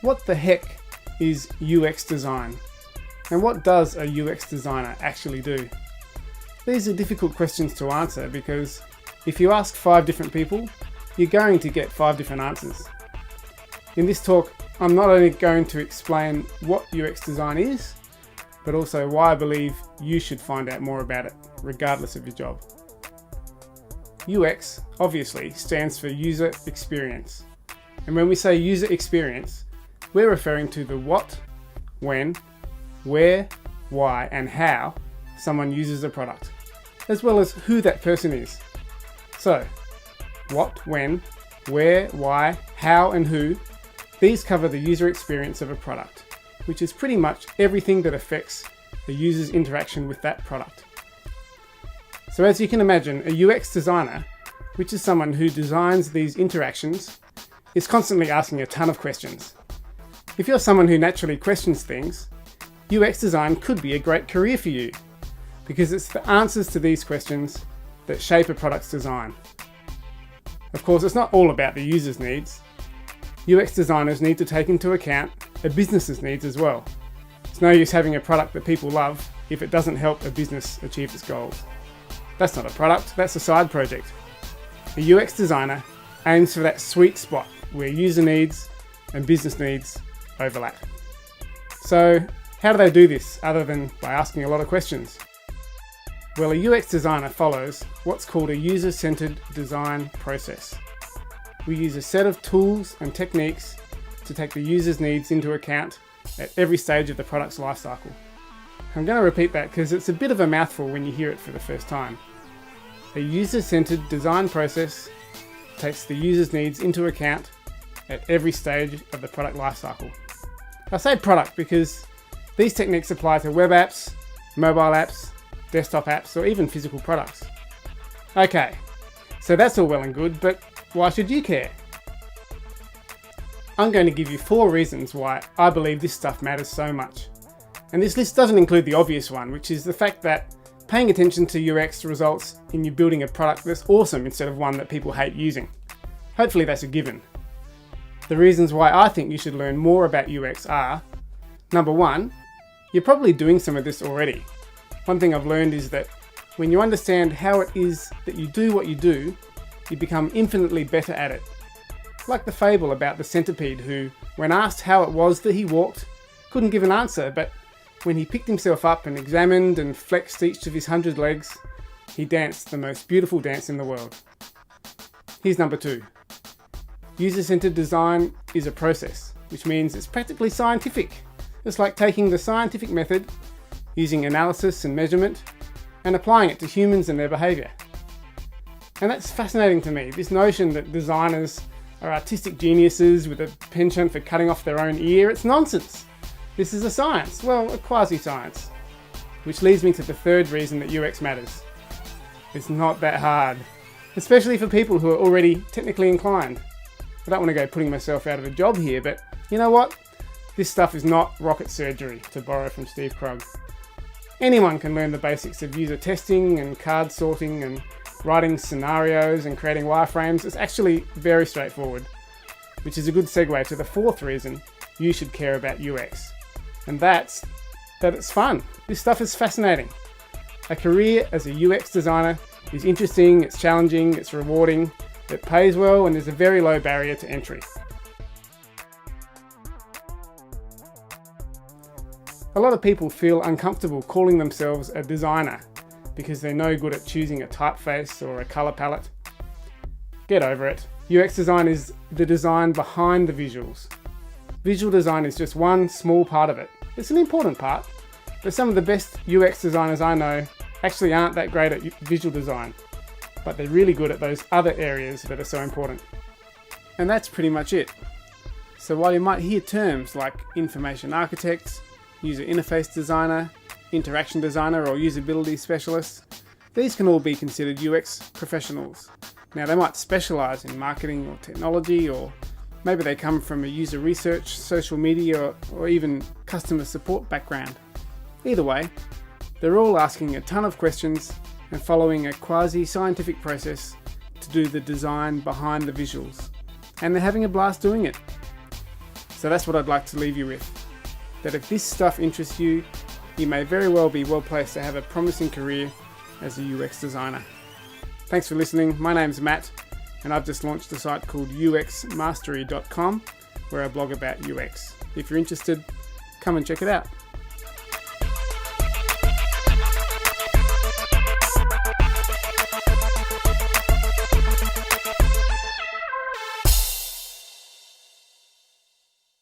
What the heck is UX design? And what does a UX designer actually do? These are difficult questions to answer because if you ask 5 different people, you're going to get 5 different answers. In this talk, I'm not only going to explain what UX design is, but also why I believe you should find out more about it, regardless of your job. UX, obviously, stands for user experience. And when we say user experience, we're referring to the what, when, where, why, and how someone uses a product, as well as who that person is. So, what, when, where, why, how, and who, these cover the user experience of a product, which is pretty much everything that affects the user's interaction with that product. So as you can imagine, a UX designer, which is someone who designs these interactions, is constantly asking a ton of questions. If you're someone who naturally questions things, UX design could be a great career for you, because it's the answers to these questions that shape a product's design. Of course, it's not all about the user's needs. UX designers need to take into account a business's needs as well. It's no use having a product that people love if it doesn't help a business achieve its goals. That's not a product, that's a side project. A UX designer aims for that sweet spot where user needs and business needs overlap. So, how do they do this other than by asking a lot of questions? Well, a UX designer follows what's called a user-centered design process. We use a set of tools and techniques to take the user's needs into account at every stage of the product's lifecycle. I'm going to repeat that because it's a bit of a mouthful when you hear it for the first time. A user-centered design process takes the user's needs into account at every stage of the product lifecycle. I say product because these techniques apply to web apps, mobile apps, desktop apps, or even physical products. Okay, so that's all well and good, but why should you care? I'm going to give you 4 reasons why I believe this stuff matters so much. And this list doesn't include the obvious one, which is the fact that paying attention to UX results in you building a product that's awesome instead of one that people hate using. Hopefully that's a given. The reasons why I think you should learn more about UX are: number 1, you're probably doing some of this already. One thing I've learned is that when you understand how it is that you do what you do, you become infinitely better at it. Like the fable about the centipede who, when asked how it was that he walked, couldn't give an answer, but when he picked himself up and examined and flexed each of his 100 legs, he danced the most beautiful dance in the world. Here's number 2. User-centered design is a process, which means it's practically scientific. It's like taking the scientific method, using analysis and measurement, and applying it to humans and their behaviour. And that's fascinating to me, this notion that designers are artistic geniuses with a penchant for cutting off their own ear. It's nonsense. This is a science, well, a quasi-science. Which leads me to the 3rd reason that UX matters. It's not that hard, especially for people who are already technically inclined. I don't want to go putting myself out of a job here, but you know what? This stuff is not rocket surgery, to borrow from Steve Krug. Anyone can learn the basics of user testing and card sorting and writing scenarios and creating wireframes. It's actually very straightforward, which is a good segue to the 4th reason you should care about UX. And that's that it's fun. This stuff is fascinating. A career as a UX designer is interesting, it's challenging, it's rewarding, it pays well, and there's a very low barrier to entry. A lot of people feel uncomfortable calling themselves a designer because they're no good at choosing a typeface or a colour palette. Get over it. UX design is the design behind the visuals. Visual design is just one small part of it. It's an important part, but some of the best UX designers I know actually aren't that great at visual design, but they're really good at those other areas that are so important. And that's pretty much it. So while you might hear terms like information architect, user interface designer, interaction designer, or usability specialist, these can all be considered UX professionals. Now they might specialise in marketing or technology, or maybe they come from a user research, social media, or even customer support background. Either way, they're all asking a ton of questions and following a quasi-scientific process to do the design behind the visuals. And they're having a blast doing it. So that's what I'd like to leave you with. That if this stuff interests you, you may very well be well placed to have a promising career as a UX designer. Thanks for listening. My name's Matt, and I've just launched a site called uxmastery.com where I blog about UX. If you're interested, come and check it out.